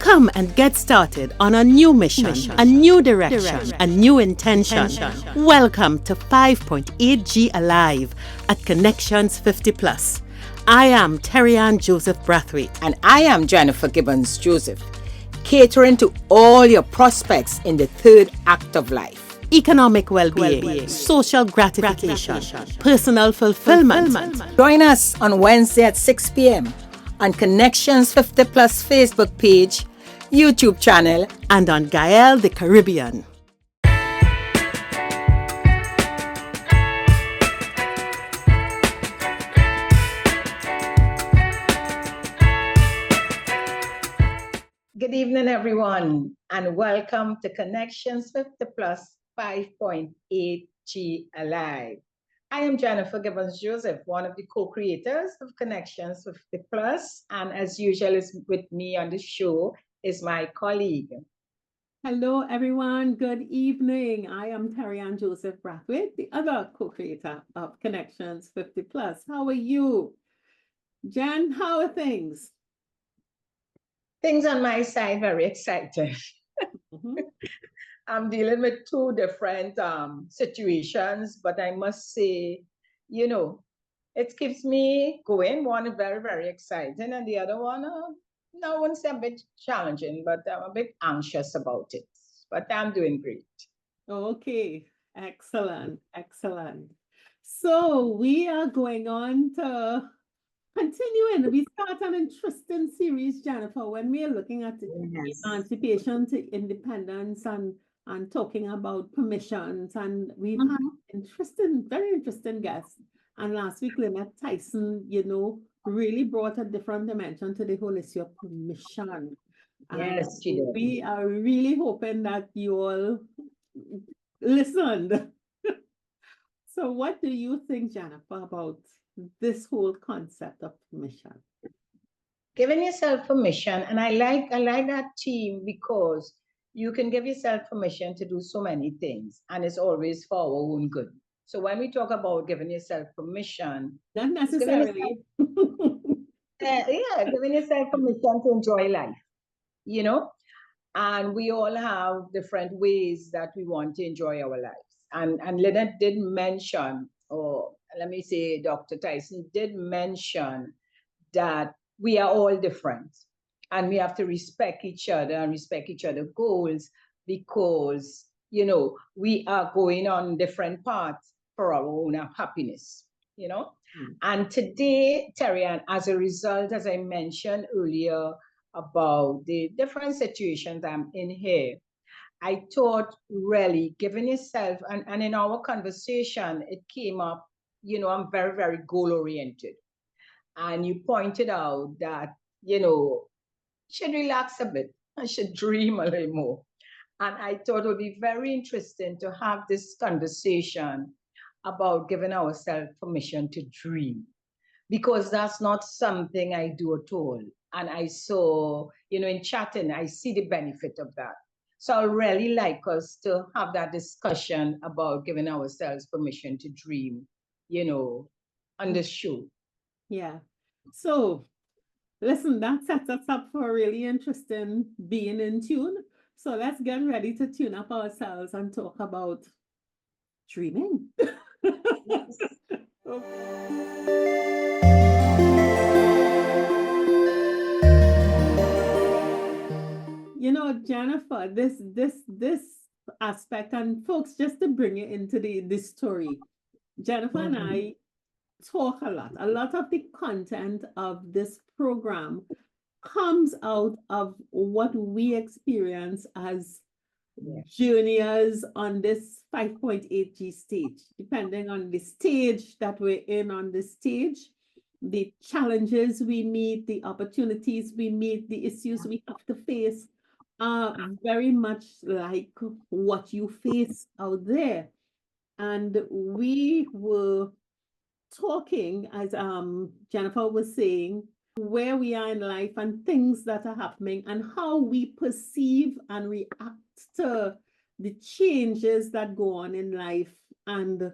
Come and get started on a new mission, a new direction, a new intention. Welcome to 5.8G Alive at Connections 50 Plus. I am Terri and Joseph Brathwaite. And I am Jennifer Gibbons Joseph, catering to all your prospects in the third act of life. Economic well-being, social gratification, personal fulfillment. Join us on Wednesday at 6 p.m. on Connections 50 Plus Facebook page, YouTube channel, and on Gael the Caribbean. Good evening, everyone, and welcome to Connections 50 Plus 5.8G Alive. I am Jennifer Gibbons Joseph, one of the co-creators of Connections 50 Plus, and as usual, is with me on the show is my colleague. Hello, everyone. Good evening. I am Terri and Joseph Brathwaite, the other co-creator of Connections 50 Plus. How are you? Jen, how are things? Things on my side, very exciting. I'm dealing with two different situations, but I must say, it keeps me going. One is very, very exciting, and the other one, I wouldn't say a bit challenging, but I'm a bit anxious about it. But I'm doing great. Okay, excellent, excellent. So we are going on to continuing. We start an interesting series, Jennifer, when we are looking at emancipation to independence and talking about permissions. And we've had interesting, very interesting guests. And last week, Lynette Tyson, really brought a different dimension to the whole issue of permission. Yes, she did. We are really hoping that you all listened. So what do you think, Jennifer, about this whole concept of permission? Giving yourself permission, and I like that theme because you can give yourself permission to do so many things, and it's always for our own good. So when we talk about giving yourself permission, not necessarily. Giving yourself permission to enjoy life, and we all have different ways that we want to enjoy our lives. And Lynette did mention, or let me say, Dr. Tyson did mention that we are all different and we have to respect each other and respect each other's goals because, we are going on different paths for our own happiness, And today, Terri, and as a result, as I mentioned earlier about the different situations I'm in here, I thought really giving yourself, and in our conversation, it came up, I'm very, very goal-oriented. And you pointed out that, should relax a bit. I should dream a little more. And I thought it would be very interesting to have this conversation about giving ourselves permission to dream, because that's not something I do at all. And I saw, in chatting, I see the benefit of that. So I'd really like us to have that discussion about giving ourselves permission to dream, on this show. Yeah. So listen, that sets us up for a really interesting being in tune. So let's get ready to tune up ourselves and talk about dreaming. Jennifer, this aspect, and folks, just to bring it into this story, Jennifer and I talk a lot. A lot of the content of this program comes out of what we experience as juniors on this 5.8G stage, depending on the stage that we're in on this stage, the challenges we meet, the opportunities we meet, the issues we have to face are very much like what you face out there. And we were talking, as Jennifer was saying, where we are in life and things that are happening and how we perceive and react to the changes that go on in life and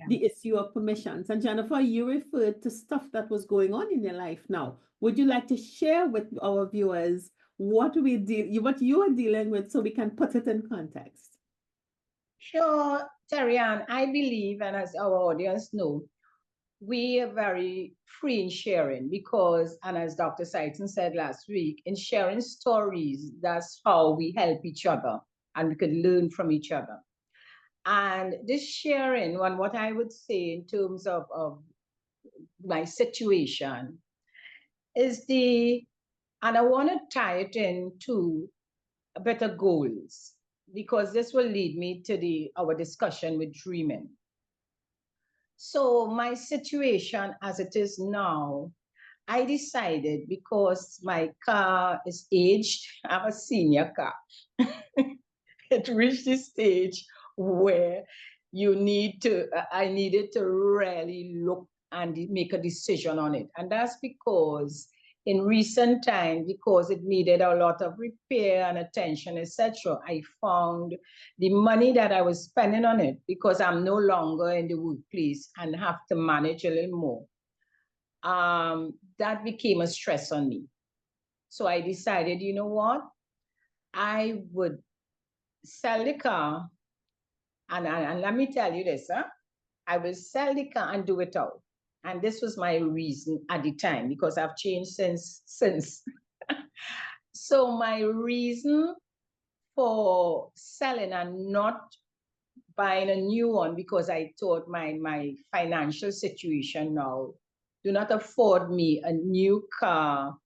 the issue of permissions. And Jennifer, you referred to stuff that was going on in your life now. Would you like to share with our viewers what what you are dealing with so we can put it in context. Sure, Terry, and I believe, and as our audience know, we are very free in sharing because, and as Dr. Seiton said last week, in sharing stories, that's how we help each other and we can learn from each other. And this sharing, what I would say in terms of my situation is and I want to tie it into better goals because this will lead me to our discussion with dreaming. So my situation as it is now, I decided because my car is aged, I have a senior car. It reached this stage where I needed to really look and make a decision on it. And that's because in recent times, because it needed a lot of repair and attention, etc., I found the money that I was spending on it, because I'm no longer in the workplace and have to manage a little more, that became a stress on me. So I decided, you know what? I would sell the car, and let me tell you this, huh? I will sell the car and do it out. And this was my reason at the time, because I've changed since. So my reason for selling and not buying a new one, because I thought my financial situation now do not afford me a new car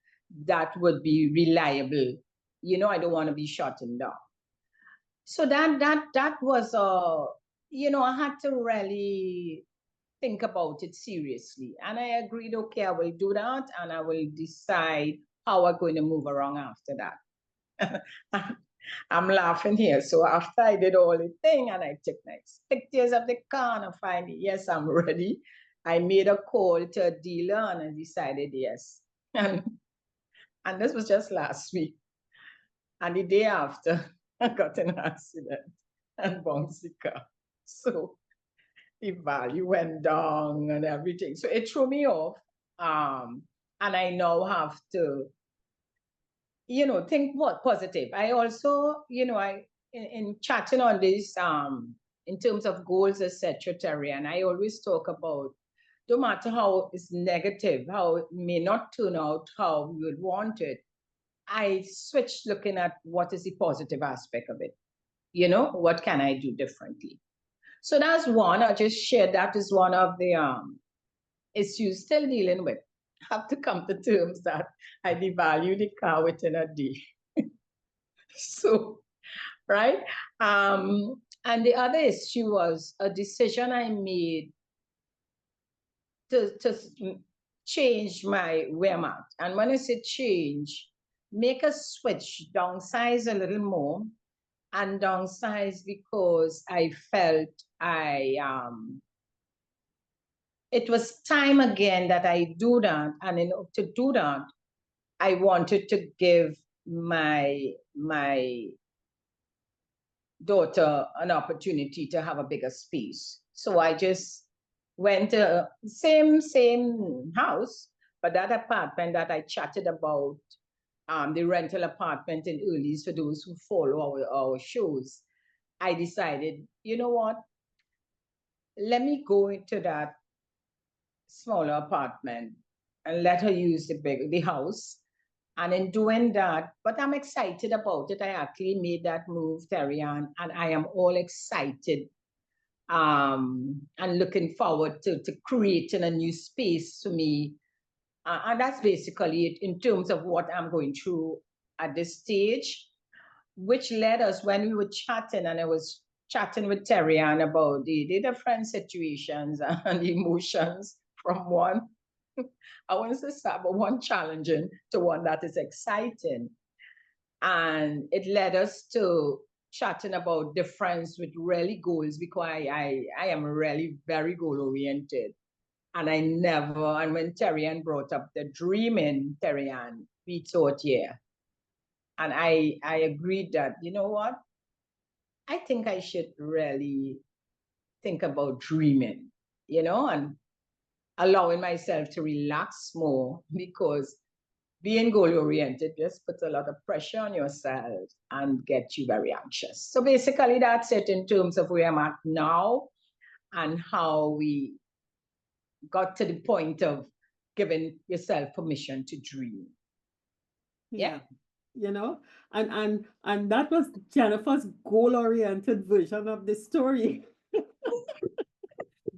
that would be reliable. You know, I don't want to be shutting down. So that was I had to really think about it seriously. And I agreed, okay, I will do that and I will decide how I'm going to move around after that. I'm laughing here. So after I did all the thing and I took nice pictures of the car and finally, yes, I'm ready. I made a call to a dealer and I decided yes. And this was just last week. And the day after, I got in an accident and bounced the car. So the value went down and everything. So it threw me off. And I now have to, think what positive. I also, in chatting on this, in terms of goals, etc., Terry, and I always talk about no matter how it's negative, how it may not turn out how you would want it, I switched looking at what is the positive aspect of it. What can I do differently? So that's one. I just shared that is one of the issues still dealing with. I have to come to terms that I devalue the car within a day. So, right? And the other issue was a decision I made to change where I'm at. And when I say change, make a switch, downsize a little more, and downsize because I felt it was time again that I do that. And to do that, I wanted to give my daughter an opportunity to have a bigger space. So I just went to same house, but that apartment that I chatted about, the rental apartment in Early's, for those who follow our shows, I decided, you know what? Let me go into that smaller apartment and let her use the house. And in doing that, but I'm excited about it. I actually made that move, Terry, and I am all excited and looking forward to creating a new space for me. And that's basically it in terms of what I'm going through at this stage, which led us when we were chatting, and I was chatting with Terry Ann about the different situations and emotions from one, I want to say, but one challenging to one that is exciting. And it led us to chatting about difference with really goals, because I am really very goal oriented. And and when Terry Ann brought up the dreaming, Terry Ann, we thought, yeah. And I agreed that, you know what? I think I should really think about dreaming, and allowing myself to relax more, because being goal-oriented just puts a lot of pressure on yourself and gets you very anxious. So basically that's it in terms of where I'm at now and how we got to the point of giving yourself permission to dream. Yeah. You know, and that was Jennifer's goal-oriented version of the story.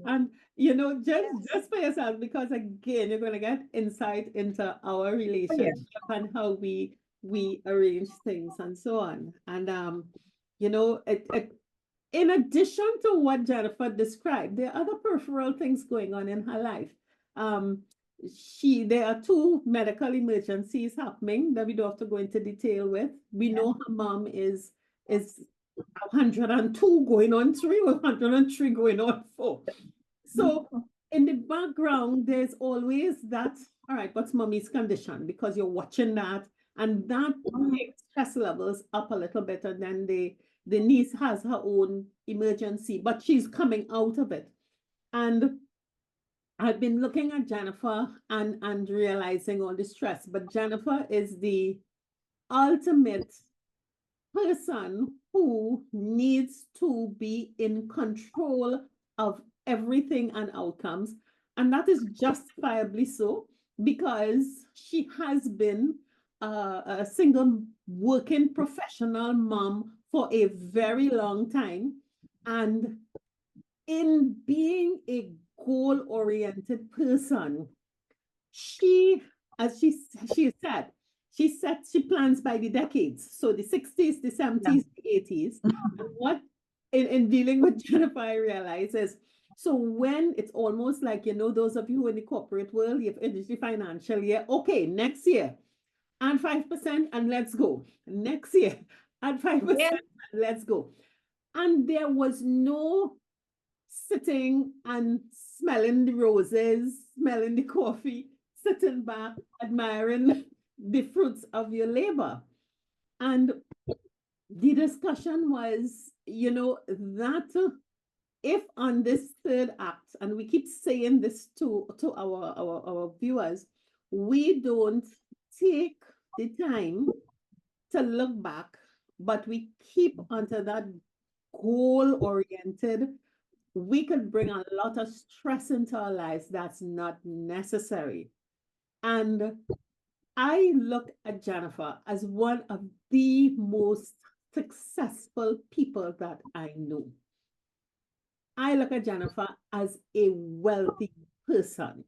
And you know, just for yourself, because again, you're gonna get insight into our relationship and how we arrange things and so on. And you know, in addition to what Jennifer described, there are other peripheral things going on in her life. There are two medical emergencies happening that we don't have to go into detail with. We know her mom is 102 going on 3 or 103 going on 4. So in the background, there's always that, all right, what's mommy's condition? Because you're watching that, and that makes stress levels up a little bit, and then the niece has her own emergency, but she's coming out of it. And I've been looking at Jennifer and realizing all the stress, but Jennifer is the ultimate person who needs to be in control of everything and outcomes. And that is justifiably so, because she has been a single working professional mom for a very long time. And in being a goal-oriented person, she, as she said, she plans by the decades. So the 60s, the 70s, the 80s. And what in dealing with Jennifer, I realize is, so when it's almost like, you know, those of you who in the corporate world, you've finished the financial year, okay, next year, and 5%, and let's go. Next year, and 5%, and let's go. And there was no sitting and smelling the roses, smelling the coffee, sitting back, admiring the fruits of your labor. And the discussion was, you know, that if on this third act, and we keep saying this to our viewers, we don't take the time to look back, but we keep onto that goal-oriented, we could bring a lot of stress into our lives that's not necessary. And I look at Jennifer as one of the most successful people that I know. I look at Jennifer as a wealthy person.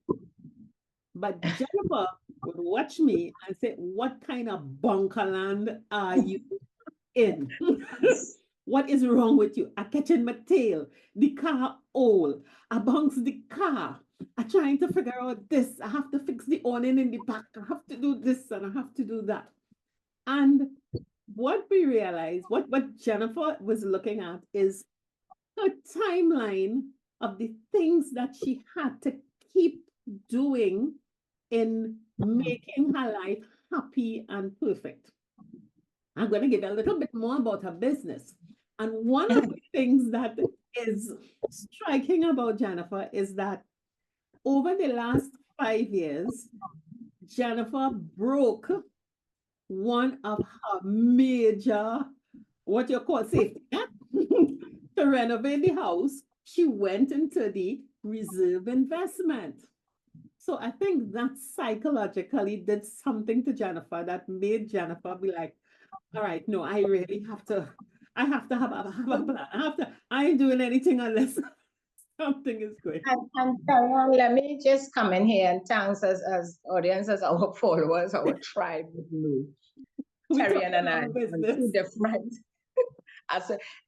But Jennifer would watch me and say, what kind of bunkerland are you in? What is wrong with you? I catching my tail, the car old, I bounce the car. I'm trying to figure out this. I have to fix the awning in the back. I have to do this and I have to do that. And what we realized, what Jennifer was looking at is a timeline of the things that she had to keep doing in making her life happy and perfect. I'm going to give you a little bit more about her business. And one of the things that is striking about Jennifer is that over the last 5 years, Jennifer broke one of her major, what you call safety net. To renovate the house, she went into the reserve investment. So I think that psychologically did something to Jennifer that made Jennifer be like, all right, no, I really have to, I have to have a plan. I ain't doing anything unless something is going. And let me just come in here and thanks as audience, as our followers, our tribe would know. Terri and I are two different.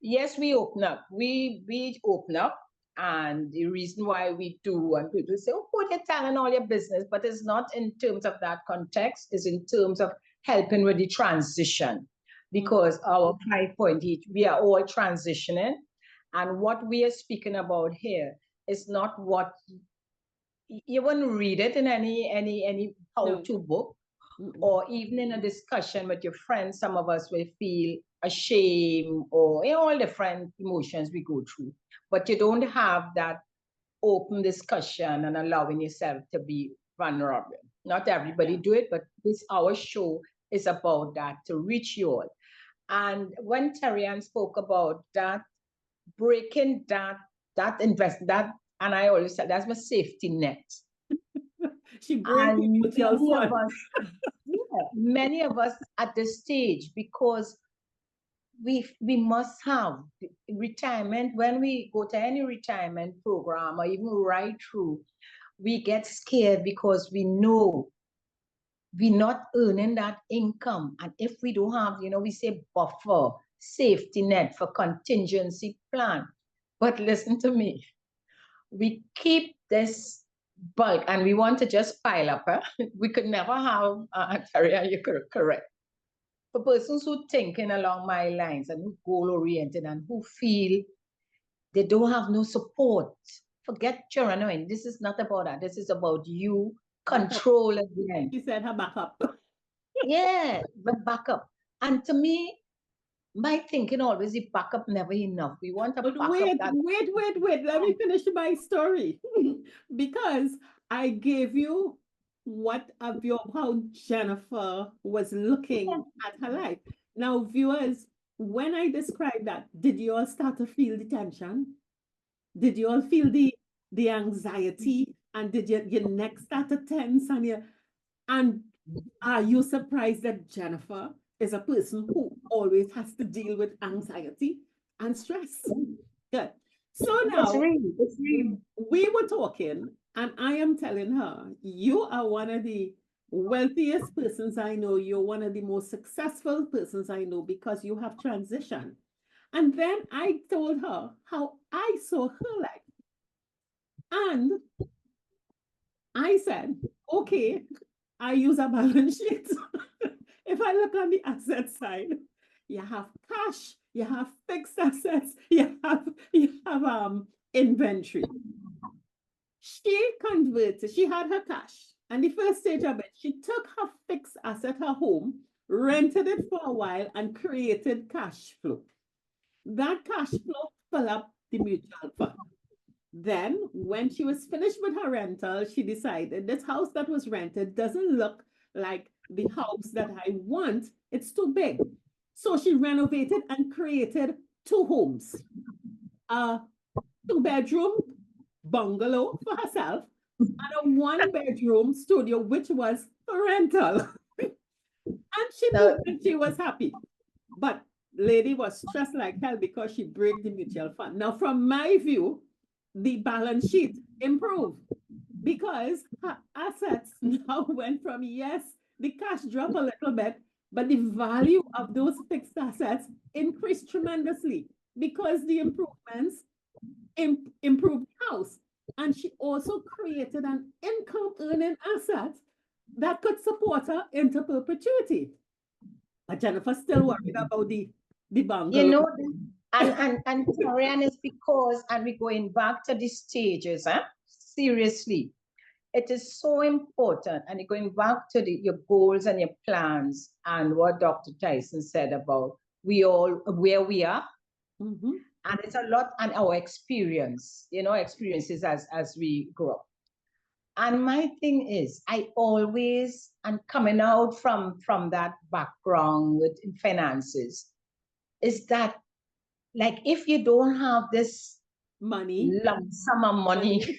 Yes, we open up. We open up, and the reason why we do, and people say, oh, you're telling all your business, but it's not in terms of that context, it's in terms of helping with the transition. Because our 5.8, we are all transitioning. And what we are speaking about here is not what you wouldn't read it in any how-to book, or even in a discussion with your friends. Some of us will feel ashamed or all different emotions we go through, but you don't have that open discussion and allowing yourself to be vulnerable. Not everybody do it, but this our show is about that, to reach you all. And when Terri Ann spoke about that, breaking that, and I always said that's my safety net. She breaks And mutual many of fund. us, yeah, many of us at this stage, because we must have retirement. When we go to any retirement program or even right through, we get scared because we know we're not earning that income. And if we don't have, we say buffer, safety net for contingency plan. But listen to me, we keep this bulk and we want to just pile up. We could never have, Terri, you're correct. For persons who thinking along my lines and who goal oriented and who feel they don't have no support, forget children. This is not about that. This is about you control again. She said her backup. Yeah, the backup. And to me, my thinking always is backup never enough. We want a But backup. wait. Let me finish my story. Because I gave you what of your how Jennifer was looking at her life. Now, viewers, when I described that, did you all start to feel the tension? Did you all feel the anxiety? And did your neck start to tense and are you surprised that Jennifer is a person who always has to deal with anxiety and stress? Good. So now It's real. we were talking, and I am telling her, you are one of the wealthiest persons I know. You're one of the most successful persons I know because you have transitioned. And then I told her how I saw her life. And I said, okay, I use a balance sheet. If I look on the asset side, you have cash, you have fixed assets, you have inventory. She had her cash, and the first stage of it, she took her fixed asset, her home, rented it for a while, and created cash flow. That cash flow filled up the mutual fund. Then, when she was finished with her rental, she decided this house that was rented doesn't look like the house that I want. It's too big. So she renovated and created two homes, a 2-bedroom bungalow for herself and a 1-bedroom studio, which was for rental. And she was happy. But lady was stressed like hell because she broke the mutual fund. Now, from my view, the balance sheet improved because her assets now went from, yes, the cash dropped a little bit, but the value of those fixed assets increased tremendously because the improvements improved the house. And she also created an income earning asset that could support her into perpetuity. But Jennifer's still worried about the bungalow. And Terri Ann, is because, and we're going back to the stages, seriously, it is so important. And going back to your goals and your plans and what Dr. Tyson said about where we are. Mm-hmm. And it's a lot and our experiences as we grow up. And my thing is, I always, and coming out from that background with finances, is that, like, if you don't have this money, lump sum of money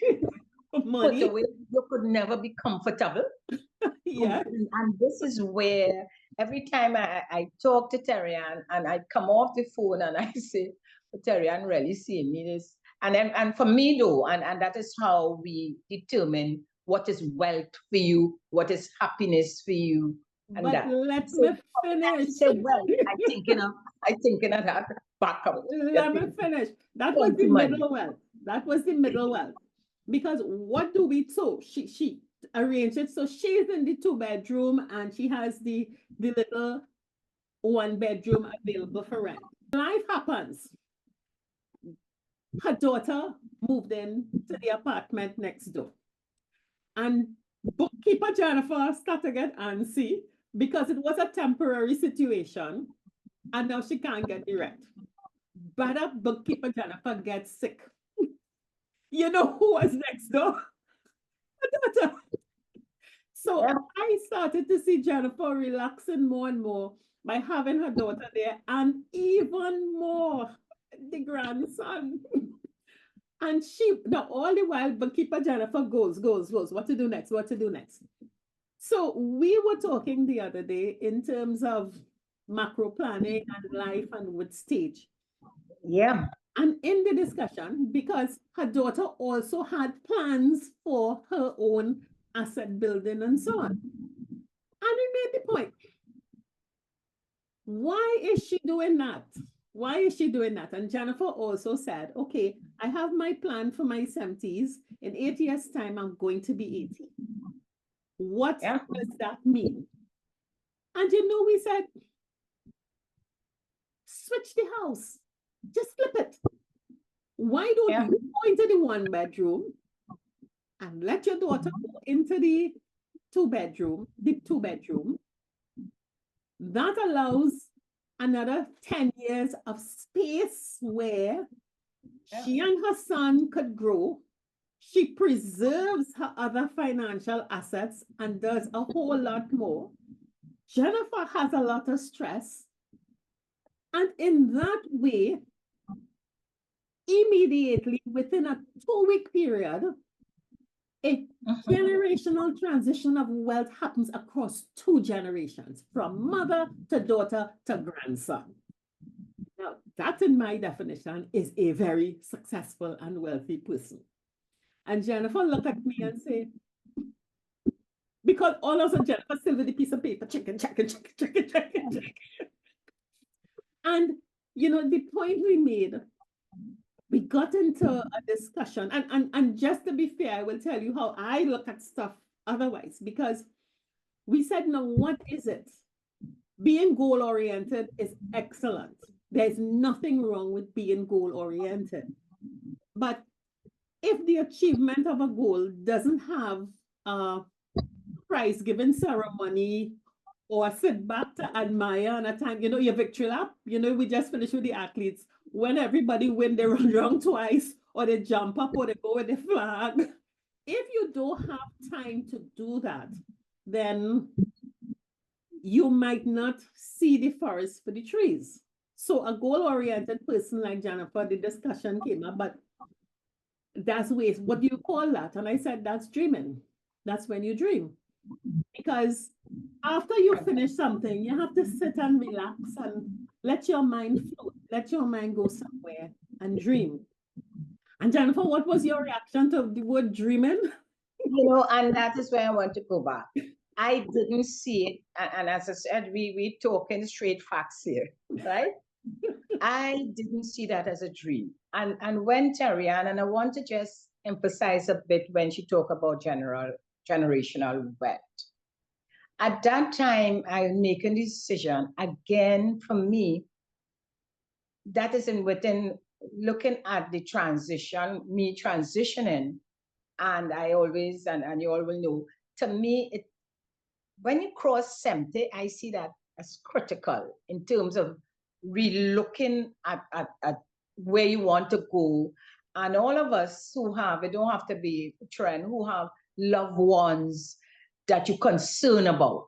put away, you could never be comfortable. Yeah. And this is where every time I talk to Terri Ann and I come off the phone and I say, Terri Ann really seeing me this. And for me though, and that is how we determine what is wealth for you, what is happiness for you. And but that. let me finish. Say, well, I thinking of that backup. Let me finish. That was the middle wealth. That was the middle wealth. Because what do we so she arranged it so she's in the 2-bedroom and she has the little 1-bedroom available for rent. Life happens. Her daughter moved in to the apartment next door. And bookkeeper Jennifer started to get antsy because it was a temporary situation and now she can't get the rent. But bookkeeper Jennifer gets sick. You know who was next door? Her daughter. So Yeah. I started to see Jennifer relaxing more and more by having her daughter there, and even more the grandson. And she, now all the while, but keeper Jennifer goes. What to do next? What to do next? So we were talking the other day in terms of macro planning and life and what stage. Yeah. And in the discussion, because her daughter also had plans for her own asset building and so on. And we made the point. Why is she doing that? Why is she doing that? And Jennifer also said, okay, I have my plan for my 70s. In 8 years' time, I'm going to be 80. What Yeah. does that mean? And we said, switch the house. Just flip it. Why don't Yeah. you go into the 1 bedroom and let your daughter go into the 2 bedroom, That allows another 10 years of space where she and her son could grow. She preserves her other financial assets and does a whole lot more. Jennifer has a lot of stress. And in that way, immediately within a 2-week period, a generational transition of wealth happens across 2 generations, from mother to daughter to grandson. Now, that in my definition is a very successful and wealthy person. And Jennifer looked at me and said, because all of a sudden Jennifer still with a piece of paper, check. And, the point we made, we got into a discussion, and just to be fair, I will tell you how I look at stuff otherwise, because we said, no, what is it? Being goal-oriented is excellent. There's nothing wrong with being goal-oriented. But if the achievement of a goal doesn't have a prize-giving ceremony or sit back to admire and a time, your victory lap, we just finished with the athletes. When everybody win, they run around twice, or they jump up, or they go with the flag. If you don't have time to do that, then you might not see the forest for the trees. So a goal-oriented person like Jennifer, the discussion came up, but that's ways. What do you call that? And I said, that's dreaming. That's when you dream. Because after you finish something, you have to sit and relax and let your mind float, let your mind go somewhere and dream. And Jennifer, what was your reaction to the word dreaming? And that is where I want to go back. I didn't see it, and as I said, we talking straight facts here, right? I didn't see that as a dream. And when Terri, and I want to just emphasize a bit when she talk about generational wealth. At that time, I was making the decision, again, for me, that is within looking at the transition, me transitioning, and I always, and you all will know, to me, when you cross 70, I see that as critical in terms of re-looking at where you want to go. And all of us who have, it don't have to be a trend, who have loved ones that you're concerned about.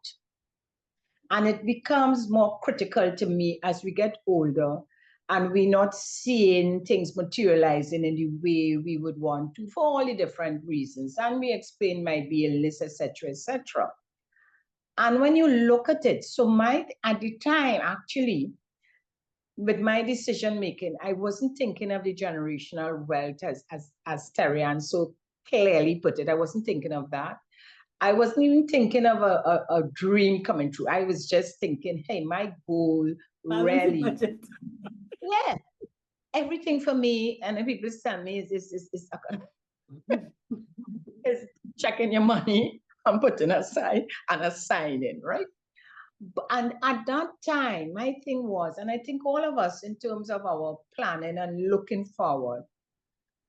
And it becomes more critical to me as we get older and we're not seeing things materializing in the way we would want to for all the different reasons. And we explain might be illness, etc., etc. And when you look at it, so at the time, actually, with my decision making, I wasn't thinking of the generational wealth as Terri Ann so clearly put it. I wasn't thinking of that. I wasn't even thinking of a dream coming true. I was just thinking, hey, my goal really, yeah, everything for me, and then people tell me is checking your money and putting aside and assigning, right? And at that time, my thing was, and I think all of us in terms of our planning and looking forward,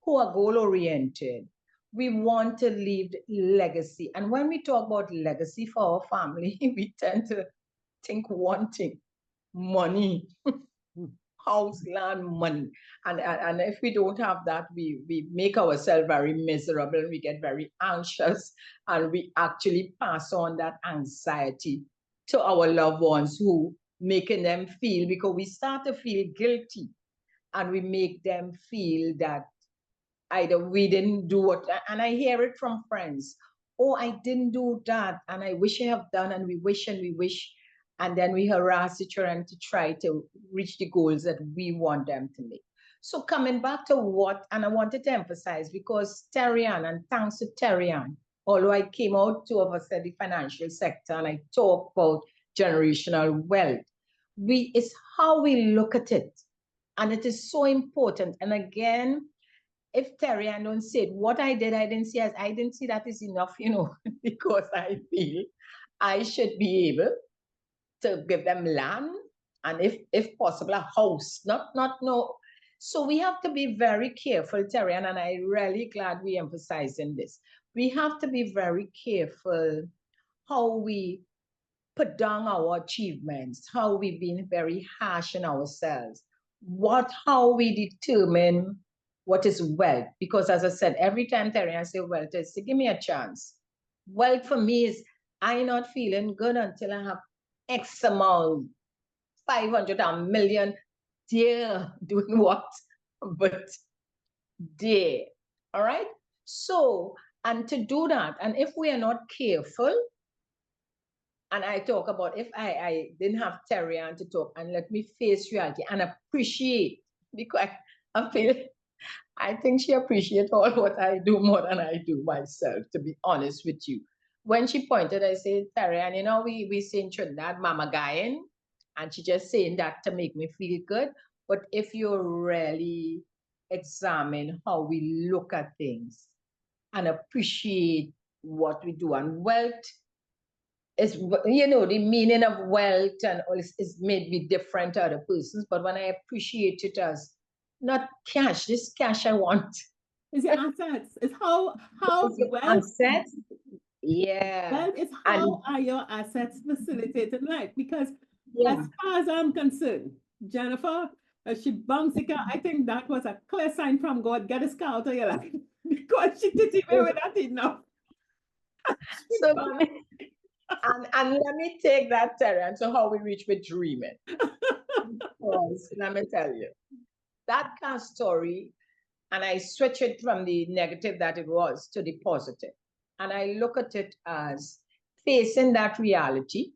who are goal-oriented, we want to leave legacy. And when we talk about legacy for our family, we tend to think one thing, money. house, land, money. And if we don't have that, we make ourselves very miserable, we get very anxious, and we actually pass on that anxiety to our loved ones, who making them feel, because we start to feel guilty, and we make them feel that either we didn't do what, and I hear it from friends. Oh, I didn't do that, and I wish I have done, and we wish and we wish, and then we harass each other to try to reach the goals that we want them to make. So coming back to what, and I wanted to emphasize, because Terri and thanks to Terri, although I came out to oversee the financial sector and I talk about generational wealth, it's how we look at it. And it is so important. And again, if Terri don't say it, what I didn't see that is enough, because I feel I should be able to give them land, and if possible, a house, not no. So we have to be very careful, Terri, and I'm really glad we emphasizing this. We have to be very careful how we put down our achievements, how we've been very harsh on ourselves, how we determine what is wealth. Because as I said, every time Terri I say wealth is, give me a chance. Wealth for me is, I'm not feeling good until I have X amount, 500 million, dear, doing what? But dear, all right? So, and to do that, and if we are not careful, and I talk about, if I didn't have Terri to talk, and let me face reality and appreciate, because I think she appreciates all what I do more than I do myself, to be honest with you. When she pointed, I said, Terri, and we say in Trinidad, Mama Guyan, and she just saying that to make me feel good. But if you really examine how we look at things and appreciate what we do, and wealth is, the meaning of wealth and all is maybe different to other persons, but when I appreciate it as not cash, this cash I want. It's your assets. It's how wealth. Assets. Yeah. Wealth is how are your assets facilitated life? Because as far as I'm concerned, Jennifer, she bounced the car. I think that was a clear sign from God. Get this car out of your life. Because she didn't even with that enough. So and let me take that, Terri, and so how we reach with dreaming. Because let me tell you, that car story, and I switch it from the negative that it was to the positive. And I look at it as facing that reality.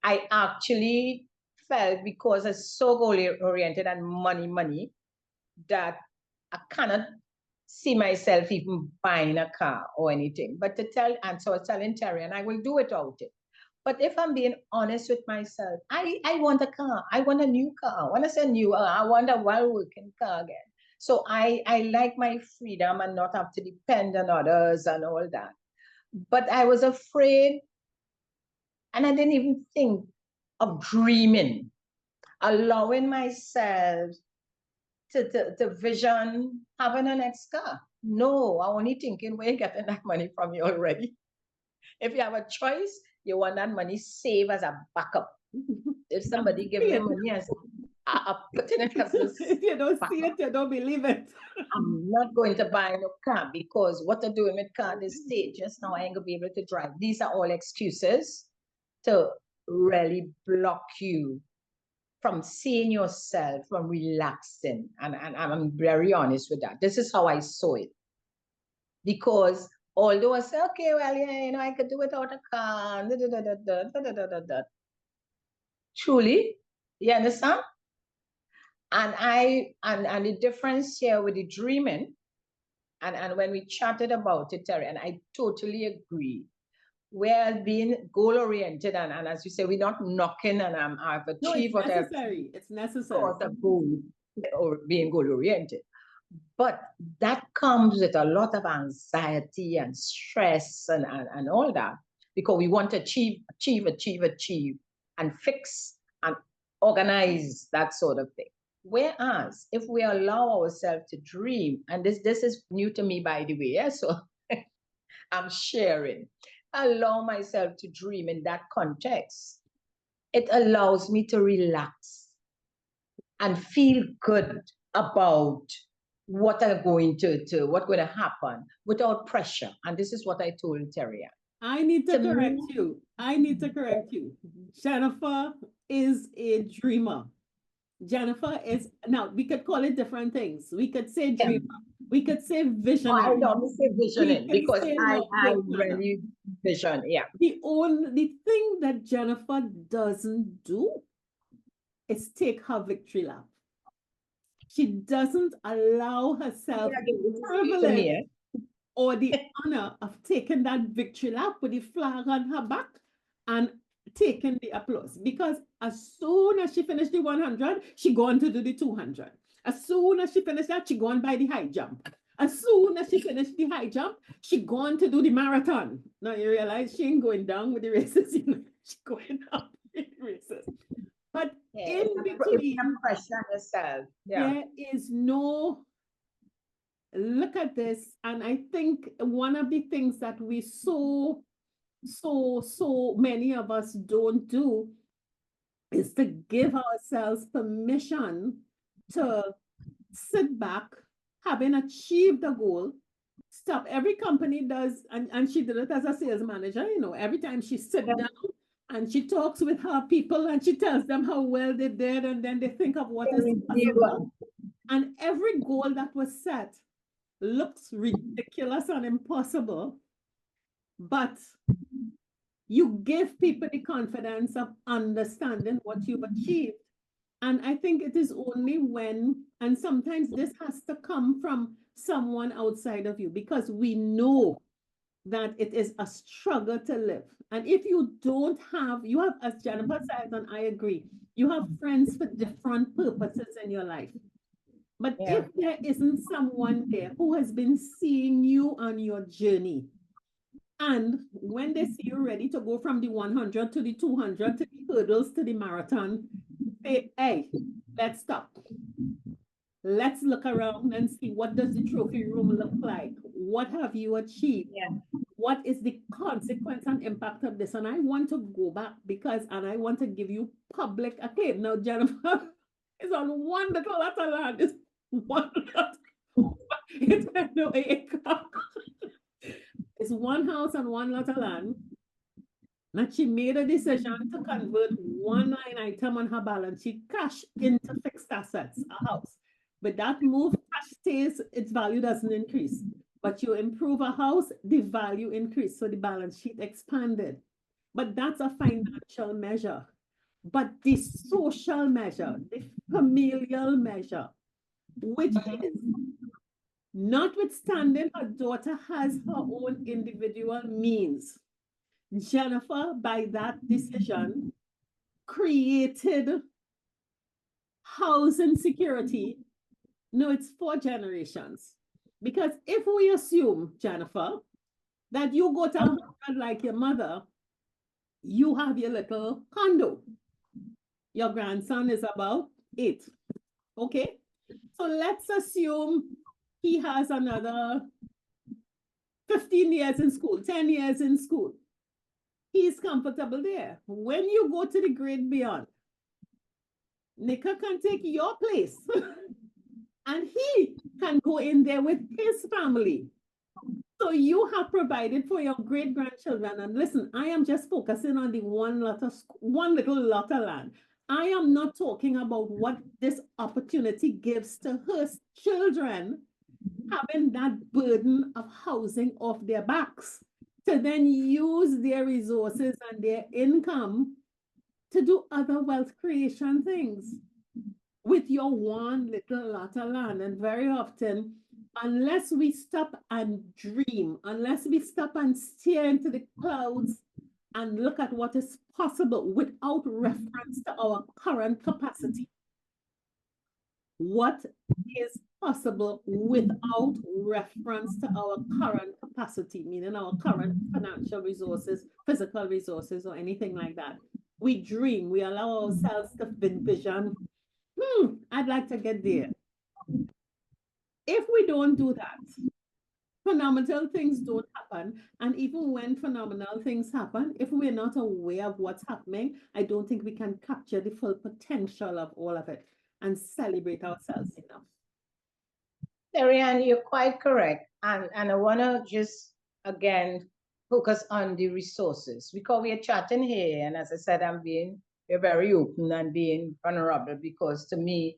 I actually felt, because I'm so goal-oriented and money, that I cannot see myself even buying a car or anything. But and so I was telling Terri, and I will do without it. But if I'm being honest with myself, I want a car. I want a new car. When I say new, I want a well-working car again. So I like my freedom and not have to depend on others and all that. But I was afraid, and I didn't even think of dreaming, allowing myself to vision having an next car. No, I'm only thinking, where you getting that money from you already? If you have a choice, you want that money saved as a backup. If somebody give me money as I put in it as a if you don't see it, you don't believe it. I'm not going to buy no car, because what I'm doing with car this stage, just now I ain't gonna be able to drive. These are all excuses to really block you from seeing yourself, from relaxing. And I'm very honest with that. This is how I saw it. Because although I say, okay, well, yeah, I could do without a car, truly, you understand? And the difference here with the dreaming, and when we chatted about it, Terri, and I totally agree. We're being goal-oriented, and as you say, we're not knocking, and I've achieved what I've necessary. It's necessary. A goal, or being goal-oriented. But that comes with a lot of anxiety and stress and all that, because we want to achieve, and fix and organize, that sort of thing. Whereas if we allow ourselves to dream, and this is new to me, by the way, yeah, so I'm sharing, allow myself to dream in that context, it allows me to relax. and feel good about what are going to happen without pressure. And this is what I told Terri. I need to To me- correct you. I need to correct you. Jennifer is a dreamer. Jennifer is, now we could call it different things. We could say Yeah. dreamer. We could say I visionary. don't say visioning We can because say I long-term planner. really vision. Yeah. The thing that Jennifer doesn't do is take her victory lap. She doesn't allow herself Yeah, give it the to me, privilege eh? or the honor of taking that victory lap with the flag on her back and taking the applause. Because as soon as she finished the 100, she go on to do the 200. As soon as she finished that, she go on by the high jump. As soon as she finished the high jump, she go on to do the marathon. Now you realize she ain't going down with the races, you know, she's going up with the races. But Yeah, in it's between, a pressure on yourself. Yeah. there is no, look at this. And I think one of the things that we so many of us don't do is to give ourselves permission to sit back, having achieved a goal, stop. Every company does, and she did it as a sales manager, you know, every time she sit Yeah. down and she talks with her people and she tells them how well they did, and then they think of what is possible. And every goal that was set looks ridiculous and impossible, but you give people the confidence of understanding what you've achieved. And I think it is only when, and sometimes this has to come from someone outside of you, because we know that it is a struggle to live. And if you don't have, you have, as Jennifer says, and I agree, you have friends for different purposes in your life. But Yeah. if there isn't someone there who has been seeing you on your journey, and when they see you ready to go from the 100 to the 200 to the hurdles to the marathon, say, hey, let's stop. Let's look around and see, what does the trophy room look like? What have you achieved? Yeah. What is the consequence and impact of this? And I want to go back and I want to give you public acclaim. Now, Jennifer is on one little lot of land. It's one lot. It's no acre. It's one house and one lot of land. And she made a decision to convert one line item on her balance sheet, cash, into fixed assets, a house. But that move, cash stays, its value doesn't increase. But you improve a house, the value increased. So the balance sheet expanded. But that's a financial measure. But the social measure, the familial measure, which is, notwithstanding her daughter has her own individual means, Jennifer, by that decision, created housing security. No, it's 4 generations. Because if we assume, Jennifer, that you go to 100 like your mother, you have your little condo. Your grandson is about 8. Okay? So let's assume he has another 15 years in school, 10 years in school. He's comfortable there. When you go to the grade beyond, Nika can take your place and he can go in there with his family. So you have provided for your great grandchildren. And listen, I am just focusing on the one little lot of land. I am not talking about what this opportunity gives to her children, having that burden of housing off their backs, to then use their resources and their income to do other wealth creation things with your one little lot of land. And very often, unless we stop and dream, unless we stop and stare into the clouds and look at what is possible without reference to our current capacity, what is possible without reference to our current capacity, meaning our current financial resources, physical resources, or anything like that. We dream, we allow ourselves to envision, I'd like to get there. If we don't do that, phenomenal things don't happen. And even when phenomenal things happen, if we're not aware of what's happening, I don't think we can capture the full potential of all of it. and celebrate ourselves enough. Terri, and you're quite correct. And I want to just, again, focus on the resources because we are chatting here. And as I said, we're very open and being vulnerable because to me,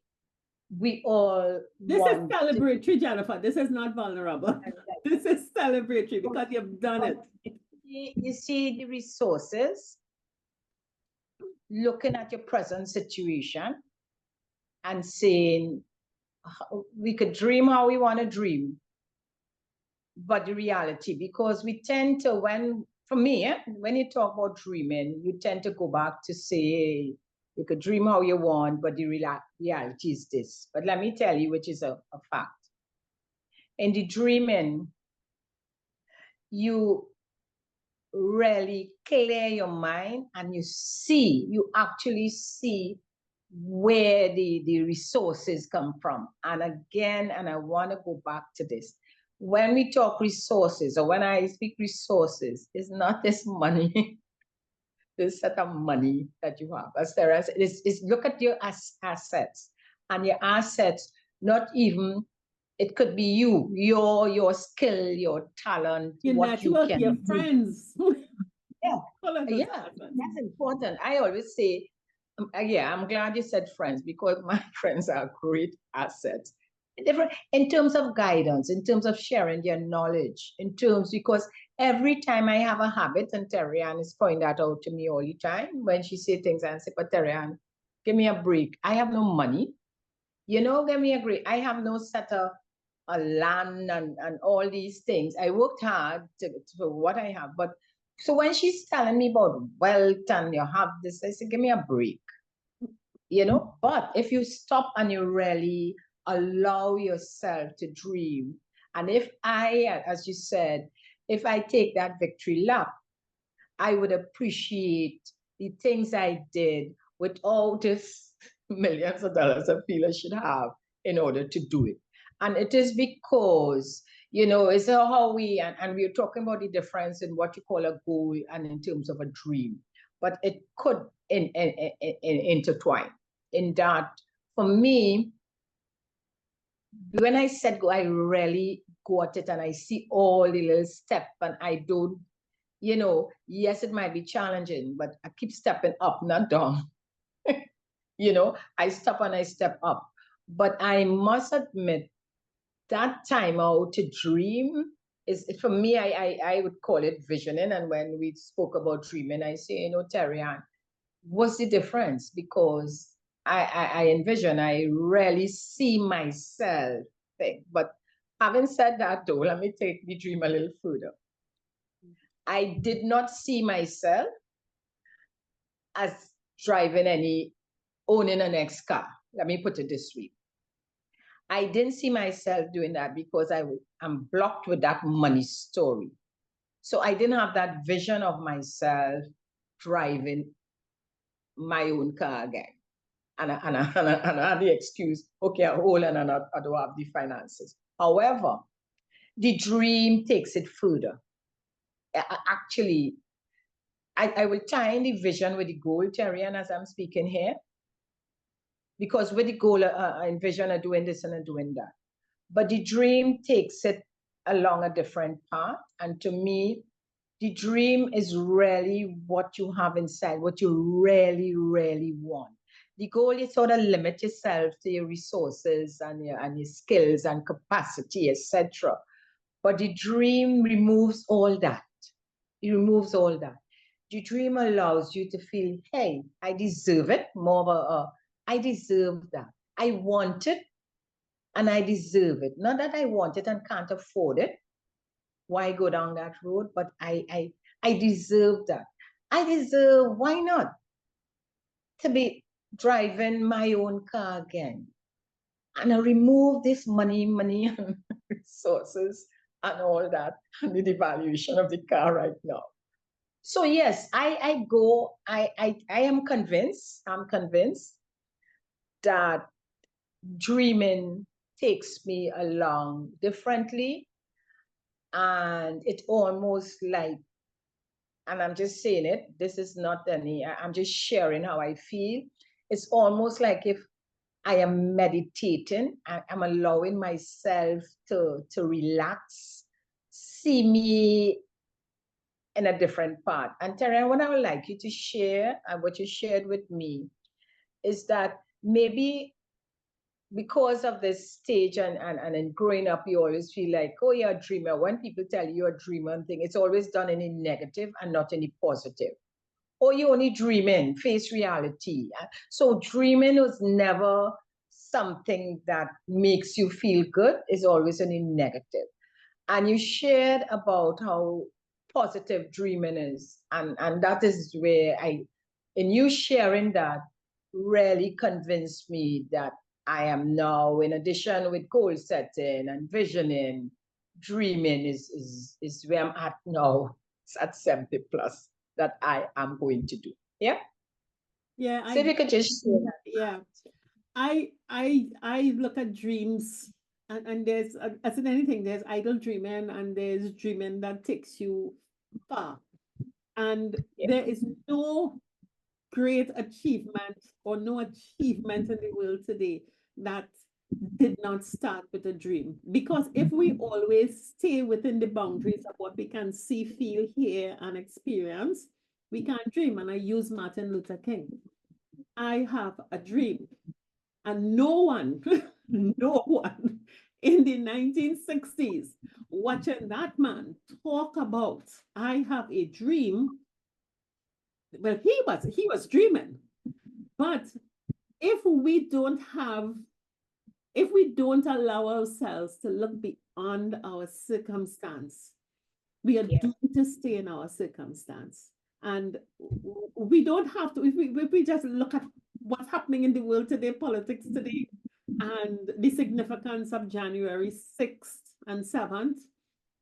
we all This is celebratory, Jennifer. This is not vulnerable. This is celebratory because you've done it. You see the resources, looking at your present situation and saying, we could dream how we want to dream, but the reality, because we tend to, for me, when you talk about dreaming, you tend to go back to say, you could dream how you want, but the reality is this. But let me tell you, which is a fact. In the dreaming, you really clear your mind and you actually see where the resources come from. And again, and I want to go back to this. When we talk resources, or when I speak resources, it's not this money, this set of money that you have. As Terri said, it's look at your assets. And your assets, not even, it could be your skill, your talent, your what network, you can your do. friends. Yeah, that's important. I always say, I'm glad you said friends because my friends are great assets. Different in terms of guidance, in terms of sharing their knowledge, because every time I have a habit, and Terri Ann is pointing that out to me all the time when she say things, and I say, but Terri Ann, give me a break. I have no money. Give me a break. I have no set of a land and all these things. I worked hard for what I have, but so when she's telling me about wealth and you have this, I say, give me a break. But if you stop and you really allow yourself to dream, and if as you said, if I take that victory lap, I would appreciate the things I did with all this millions of dollars I feel I should have in order to do it. And it is because, it's how and we're talking about the difference in what you call a goal and in terms of a dream, but it could intertwine in that. For me, when I said go, I really got it and I see all the little steps and I don't, yes, it might be challenging, but I keep stepping up, not down. I step and I step up. But I must admit, that time out to dream is, for me, I would call it visioning. And when we spoke about dreaming, I say, Terri Ann, what's the difference? Because I envision, I really see myself thing. But having said that, though, let me take the dream a little further. I did not see myself as owning an next car. Let me put it this way. I didn't see myself doing that because I'm blocked with that money story. So I didn't have that vision of myself driving my own car again. And I had the excuse, okay, I hold and I don't have the finances. However, the dream takes it further. Actually, I will tie in the vision with the goal, Terri, and as I'm speaking here, because with the goal, I envision doing this and doing that. But the dream takes it along a different path. And to me, the dream is really what you have inside, what you really, really want. The goal is sort of limit yourself to your resources and your skills and capacity, etc. But the dream removes all that. It removes all that. The dream allows you to feel, hey, I deserve it. More of I deserve that. I want it and I deserve it. Not that I want it and can't afford it. Why go down that road? But I deserve that. I deserve, why not? To be driving my own car again. And I remove this money and resources and all that, and the devaluation of the car right now. So yes, I am convinced, that dreaming takes me along differently. And it's almost like, and I'm just saying it, this is not I'm just sharing how I feel. It's almost like if I am meditating. I'm allowing myself to relax, see me in a different path. And Terri, what I would like you to share, and what you shared with me, is that maybe because of this stage and in growing up, you always feel like, oh, you're a dreamer. When people tell you you're a dreamer and thing, it's always done in a negative and not any positive. Or you only dreaming, face reality. So dreaming was never something that makes you feel good. It's always any negative. And you shared about how positive dreaming is. And that is where in you sharing that, really convinced me that I am now, in addition with goal setting and visioning, dreaming is where I'm at now. It's at 70 plus that I am going to do. Yeah. Yeah, So if you could just share. yeah. I look at dreams, and there's as in anything, there's idle dreaming and there's dreaming that takes you far. And Yeah. there is no great achievement or no achievement in the world today that did not start with a dream. Because if we always stay within the boundaries of what we can see, feel, hear, and experience, we can't dream. And I use Martin Luther King. I have a dream. And no one, no one in the 1960s watching that man talk about, I have a dream. Well, he was dreaming. But if we don't allow ourselves to look beyond our circumstance, we are doomed to stay in our circumstance. And we don't have to, if we just look at what's happening in the world today, politics today, and the significance of January 6th and 7th,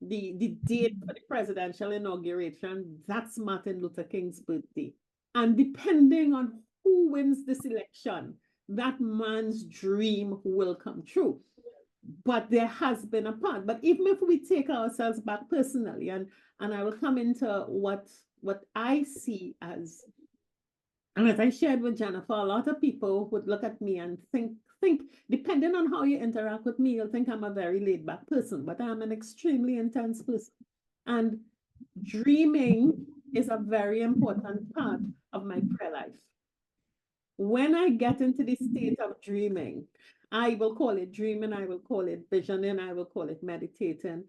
the date for the presidential inauguration, that's Martin Luther King's birthday. And depending on who wins this election, that man's dream will come true. But there has been a part. But even if we take ourselves back personally, and I will come into what I see as, and as I shared with Jennifer, a lot of people would look at me and think, depending on how you interact with me, you'll think I'm a very laid back person, but I'm an extremely intense person. And dreaming is a very important part of my prayer life. When I get into the state of dreaming, I will call it dreaming, I will call it visioning, I will call it meditating.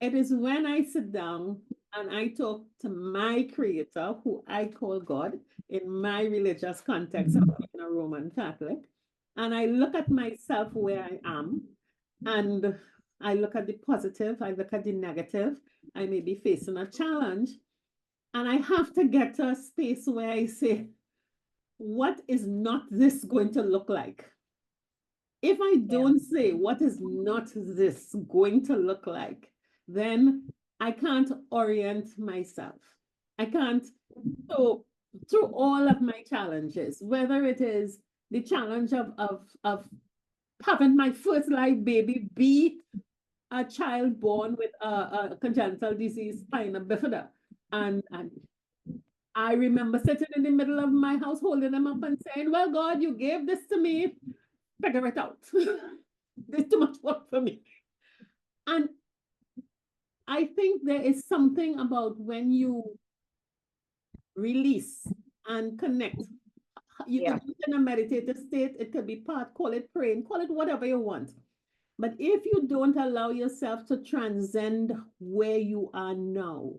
It is when I sit down and I talk to my creator, who I call God in my religious context of being a Roman Catholic. And I look at myself where I am, and I look at the positive, I look at the negative. I may be facing a challenge, and I have to get to a space where I say, what is not this going to look like? If I don't say what is not this going to look like, then I can't orient myself. I can't. So through all of my challenges, whether it is the challenge of having my first live baby be a child born with a congenital disease, spina bifida, and I remember sitting in the middle of my house, holding them up and saying, well, God, you gave this to me, figure it out. There's too much work for me. And I think there is something about when you release and connect. You can be in a meditative state. It could be part, call it praying, call it whatever you want. But if you don't allow yourself to transcend where you are now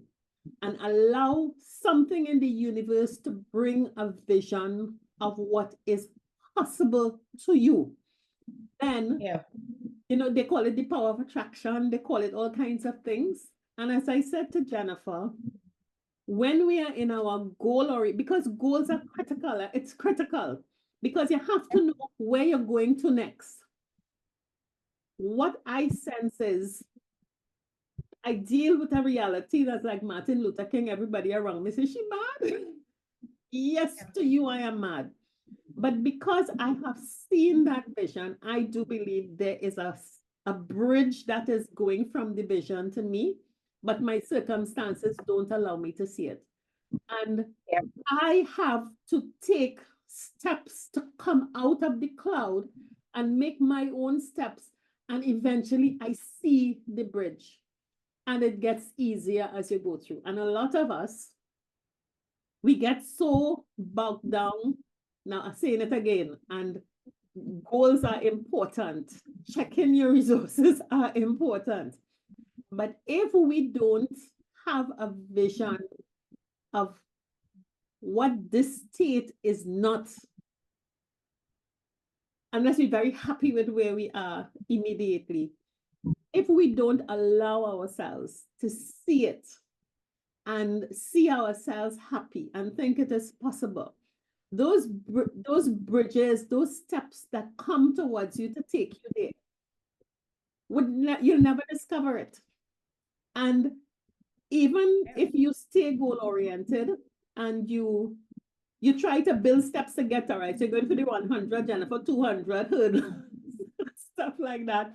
and allow something in the universe to bring a vision of what is possible to you, then, you know, they call it the power of attraction. They call it all kinds of things. And as I said to Jennifer, when we are in our goal, or because goals are critical, it's critical because you have to know where you're going to next. What I sense is I deal with a reality that's like Martin Luther King, everybody around me says, she mad? Yes, to you, I am mad. But because I have seen that vision, I do believe there is a bridge that is going from the vision to me, but my circumstances don't allow me to see it. And I have to take steps to come out of the cloud and make my own steps. And eventually I see the bridge, and it gets easier as you go through. And a lot of us, we get so bogged down. Now, I'm saying it again, and goals are important. Checking your resources are important. But if we don't have a vision of what this state is not, unless we're very happy with where we are immediately, if we don't allow ourselves to see it and see ourselves happy and think it is possible, those bridges, those steps that come towards you to take you there, you'll never discover it. And even if you stay goal oriented and you try to build steps to get there, right? So you're going for the 100, Jennifer, 200 hurdle, stuff like that.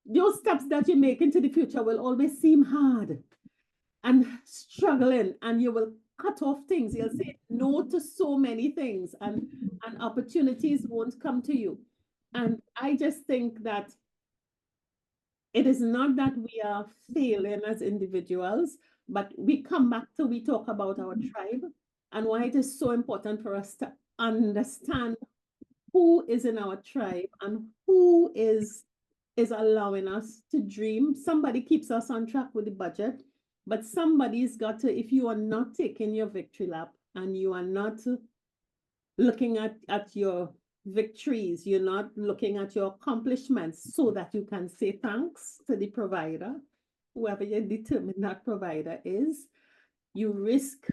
Those steps that you make into the future will always seem hard and struggling, and you will cut off things. You'll say no to so many things, and opportunities won't come to you. And I just think that it is not that we are failing as individuals, but we talk about our tribe and why it is so important for us to understand who is in our tribe and who is allowing us to dream. Somebody keeps us on track with the budget, but somebody's got to, if you are not taking your victory lap and you are not looking at your victories, you're not looking at your accomplishments so that you can say thanks to the provider, whoever you determine that provider is, you risk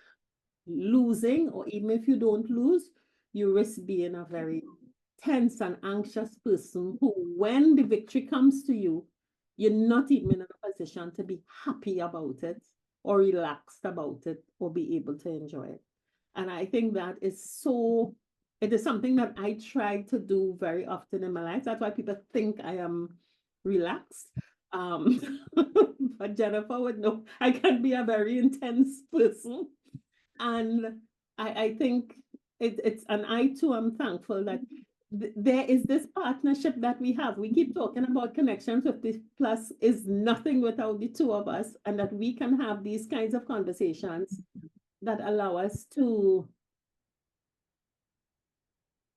losing, or even if you don't lose, you risk being a very tense and anxious person who, when the victory comes to you, you're not even in a position to be happy about it or relaxed about it or be able to enjoy it. And I think that it is something that I try to do very often in my life. That's why people think I am relaxed. But Jennifer would know I can be a very intense person. And I think it's, and I too am thankful that there is this partnership that we have. We keep talking about Connection 50 Plus is nothing without the two of us, and that we can have these kinds of conversations that allow us to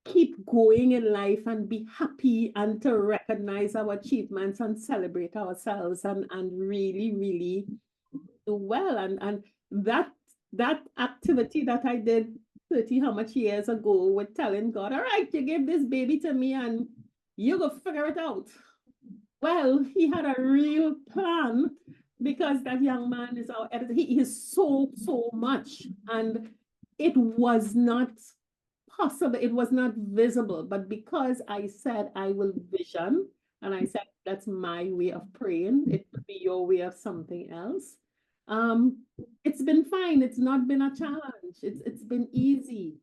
keep going in life and be happy and to recognize our achievements and celebrate ourselves and really, really do well. And that activity that I did 30 how much years ago with telling God, all right, you gave this baby to me and you go figure it out. Well, he had a real plan, because that young man is our editor. He is so much, and it was not possible, it was not visible, but because I said I will vision, and I said that's my way of praying, it could be your way of something else. It's been fine. It's not been a challenge. It's been easy,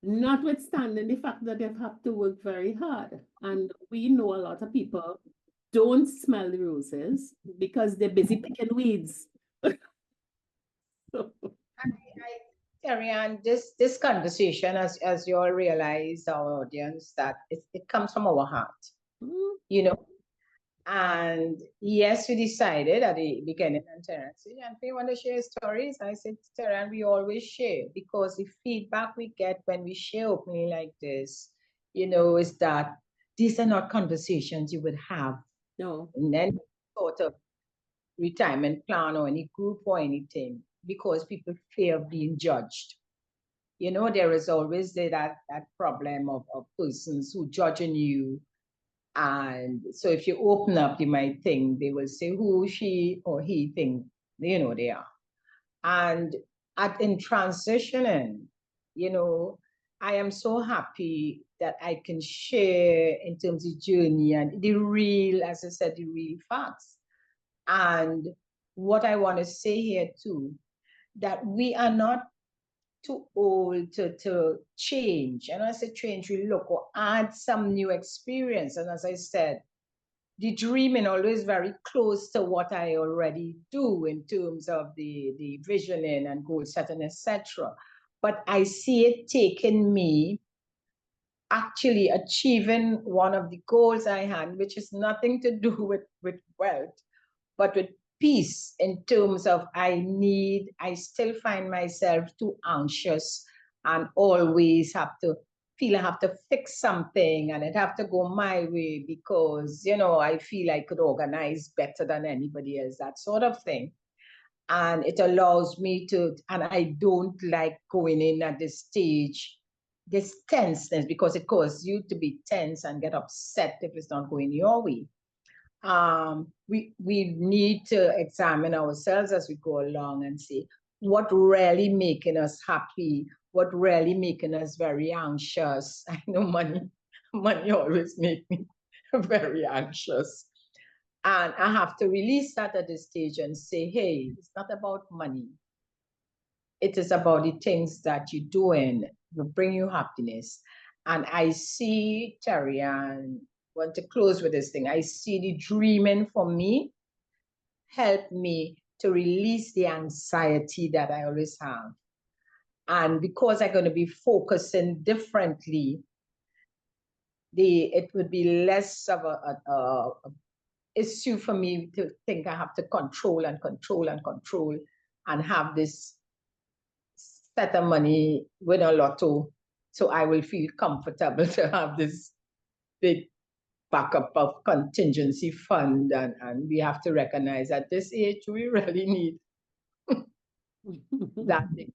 notwithstanding the fact that they've had to work very hard. And we know a lot of people don't smell the roses because they're busy picking weeds. Terri, and this conversation, as you all realize, our audience, that it comes from our heart, you know. And yes, we decided at the beginning, and Terri said, and we want to share stories. I said, Terri, and we always share, because the feedback we get when we share openly like this, is that these are not conversations you would have. No. And then sort of retirement plan or any group or anything, because people fear being judged. There is always that problem of persons who judging you. And so if you open up, you might think they will say who she or he think they are. And in transitioning, I am so happy that I can share in terms of journey and the real, as I said, the real facts. And what I want to say here too, that we are not too old to change. And as I say change, we look or add some new experience. And as I said, the dreaming always very close to what I already do in terms of the visioning and goal setting, etc. But I see it taking me actually achieving one of the goals I had, which is nothing to do with wealth, but with peace in terms of I still find myself too anxious and always have to feel I have to fix something and it have to go my way because, I feel I could organize better than anybody else, that sort of thing. And it allows me to, and I don't like going in at this stage, this tenseness, because it causes you to be tense and get upset if it's not going your way. We need to examine ourselves as we go along and see what really making us happy, what really making us very anxious. I know money always make me very anxious. And I have to release that at this stage and say, hey, it's not about money. It is about the things that you're doing will bring you happiness. And I see, Terri, and want to close with this thing. I see the dreaming for me help me to release the anxiety that I always have. And because I'm going to be focusing differently, it would be less of a issue for me to think I have to control and control and control and have this set of money, win a lotto, so I will feel comfortable to have this big backup of contingency fund. And we have to recognize at this age, we really need that big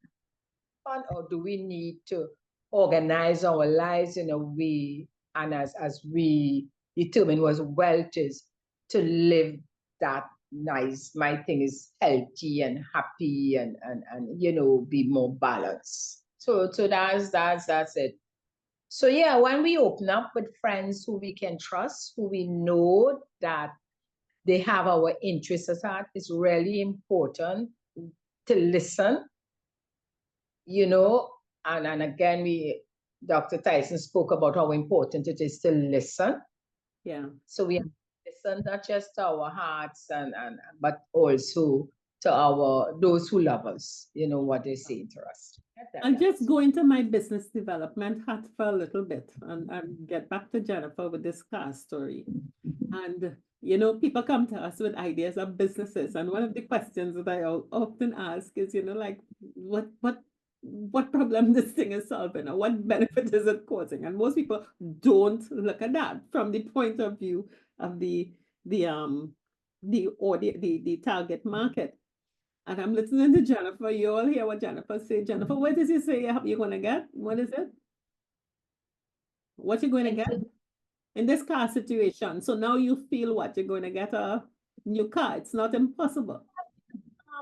fund, or do we need to organize our lives in a way, and as we determine what wealth is, to live that nice, my thing is healthy and happy and be more balanced. So that's it. So yeah, when we open up with friends who we can trust, who we know that they have our interests at heart, it's really important to listen, and again, Dr. Tyson spoke about how important it is to listen. Yeah. So we have to listen not just to our hearts but also to those who love us, what they say to us. I'll just go into my business development hat for a little bit and get back to Jennifer with this car story. And, people come to us with ideas of businesses. And one of the questions that I often ask is, like, what problem this thing is solving or what benefit is it causing? And most people don't look at that from the point of view of the target market. And I'm listening to Jennifer. You all hear what Jennifer said. Jennifer, what does he say you're going to get? What is it? What you're going to get in this car situation? So now you feel what you're going to get a new car. It's not impossible.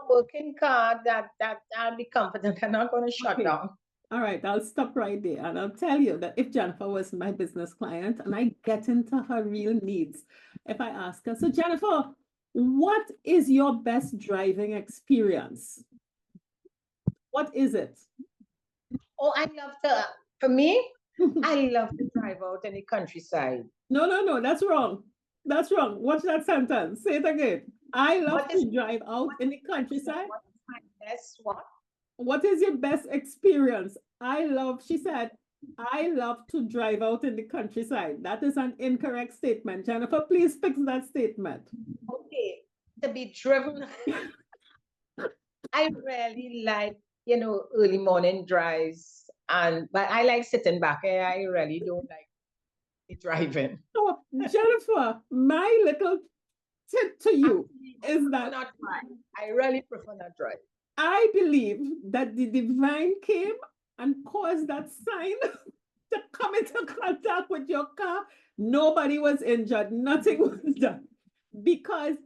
Working car that I'll be confident I'm not going to shut down. All right, I'll stop right there. And I'll tell you that if Jennifer was my business client and I get into her real needs, if I ask her, so Jennifer, what is your best driving experience? What is it? Oh, for me, I love to drive out in the countryside. No, that's wrong. That's wrong. Watch that sentence. Say it again. I love to drive out in the countryside. What is my best what? What is your best experience? She said, I love to drive out in the countryside. That is an incorrect statement. Jennifer, please fix that statement. Okay, to be driven. I really like, early morning drives, but I like sitting back. I really don't like driving. So, Jennifer, my little tip to you is that not drive. I really prefer not drive. I believe that the divine came and caused that sign to come into contact with your car. Nobody was injured. Nothing was done. Because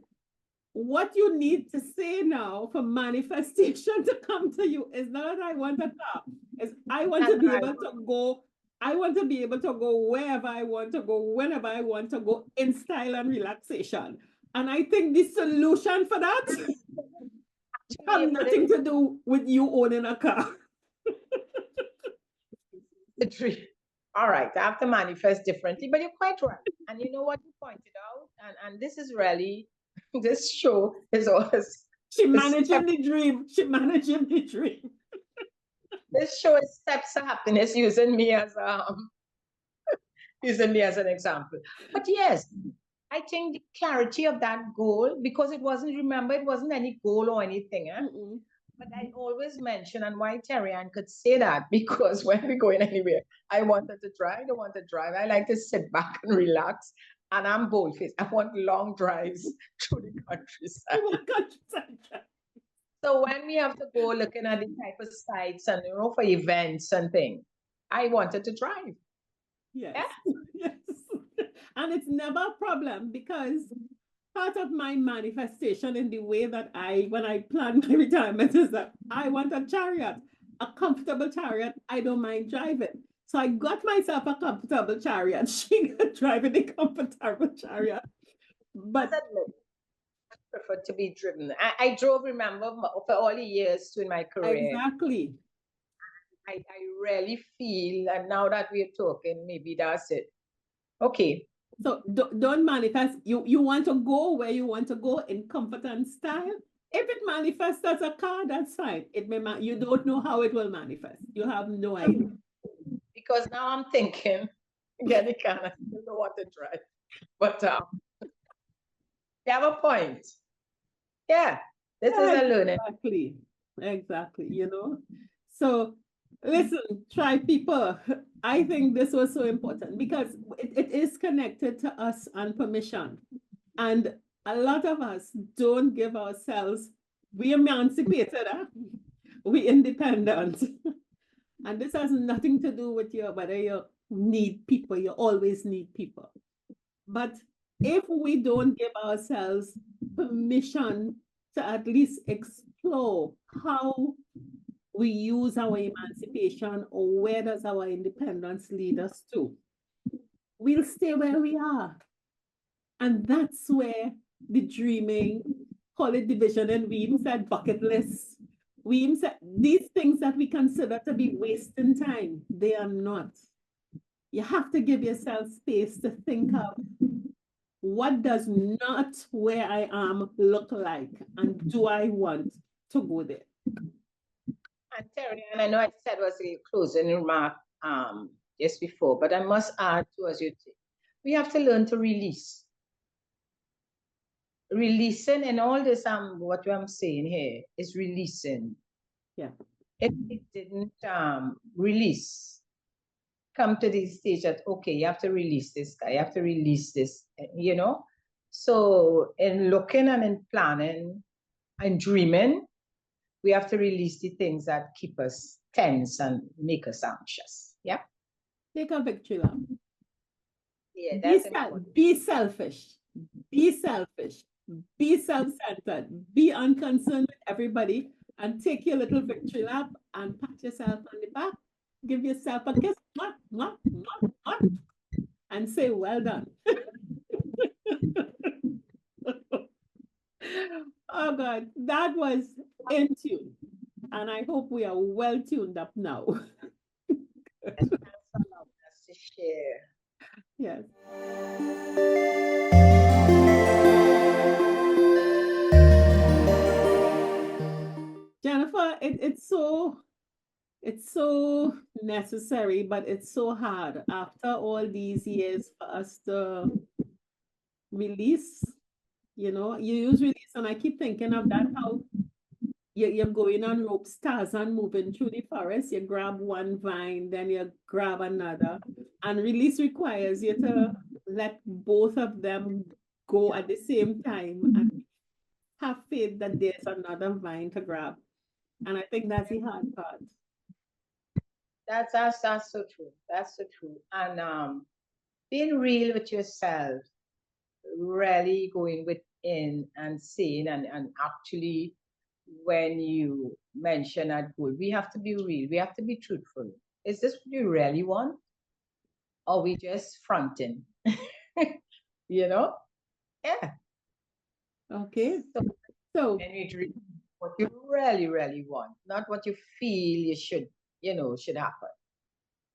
what you need to say now for manifestation to come to you is not that I want a car. It's I want to be able to go. I want to be able to go wherever I want to go, whenever I want to go, in style and relaxation. And I think the solution for that has nothing to do with you owning a car. The dream. All right, I have to manifest differently, but you're quite right. And you know what you pointed out? And this is really, this show is always... She managing the dream. She managing the dream. This show is steps to happiness using me as using me as an example. But yes, I think the clarity of that goal, because it wasn't, remember, it wasn't any goal or anything. But I always mention, and why Terri Ann could say that, because when we're going anywhere, I wanted to drive, I don't want to drive. I like to sit back and relax. And I'm bold-faced. I want long drives through the countryside. So when we have to go looking at the type of sites and, you know, for events and things, I wanted to drive. Yes. Yes. And it's never a problem, because part of my manifestation in the way that when I plan my retirement, is that I want a chariot, a comfortable chariot. I don't mind driving. So I got myself a comfortable chariot. She got driving a comfortable chariot. But I prefer to be driven. I drove, remember, for all the years in my career. Exactly. I really feel, and now that we're talking, maybe that's it. Okay. So don't manifest. You want to go where you want to go in comfort and style. If it manifests as a car, that's fine. It may you don't know how it will manifest. You have no idea. Because now I'm thinking, get a car, I still don't want to drive. But you have a point. Yeah, this is a learning. Exactly. You know. So listen, tribe people, I think this was so important because it is connected to us and permission. And a lot of us don't give ourselves, we emancipated, we independent. And this has nothing to do with whether you need people, you always need people. But if we don't give ourselves permission to at least explore how we use our emancipation, or where does our independence lead us to, we'll stay where we are. And that's where the dreaming, call it division, and we even said bucket lists. We even said these things that we consider to be wasting time, they are not. You have to give yourself space to think of, what does not where I am look like, and do I want to go there? And Terri, and I know I said was a closing remark just before, but I must add to, as you say, we have to learn to release. Releasing, and all this what I'm saying here is releasing. Yeah. If it didn't release, come to this stage that, okay, you have to release this guy, you have to release this, you know. So in looking and in planning and dreaming, we have to release the things that keep us tense and make us anxious. Yeah. Take a victory lap. Yeah, that's be selfish. Be selfish. Be self-centered. Be unconcerned with everybody, and take your little victory lap and pat yourself on the back. Give yourself a kiss. And say, well done. Oh God, that was in tune. And I hope we are well tuned up now. Thanks for allowing us to share. Yes. Jennifer, it's so necessary, but it's so hard after all these years for us to release. You know, you use release, and I keep thinking of that, how you're going on rope stars and moving through the forest. You grab one vine, then you grab another, and release requires you to let both of them go at the same time and have faith that there's another vine to grab. And I think that's the hard part. That's so true. That's so true. And being real with yourself, really going within and saying, and actually, when you mention that goal, we have to be real. We have to be truthful. Is this what you really want? Or we just fronting? You know? Yeah. Okay. So and you dream what you really, really want, not what you feel you should, should happen.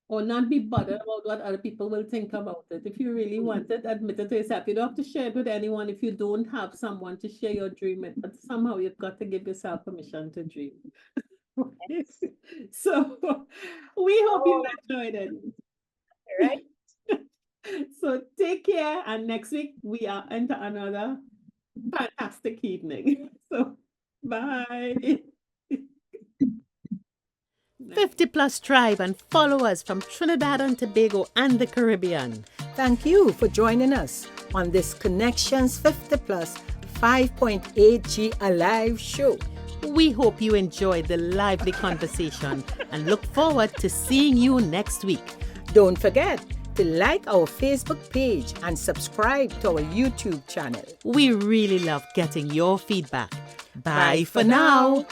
Or not be bothered about what other people will think about it. If you really want it, admit it to yourself. You don't have to share it with anyone if you don't have someone to share your dream with, but somehow you've got to give yourself permission to dream. So we hope you enjoyed it. Right? So take care, and next week we are into another fantastic evening. So bye. 50 Plus Tribe and followers from Trinidad and Tobago and the Caribbean. Thank you for joining us on this Connections 50 Plus 5.8G Alive show. We hope you enjoyed the lively conversation and look forward to seeing you next week. Don't forget to like our Facebook page and subscribe to our YouTube channel. We really love getting your feedback. Bye for now.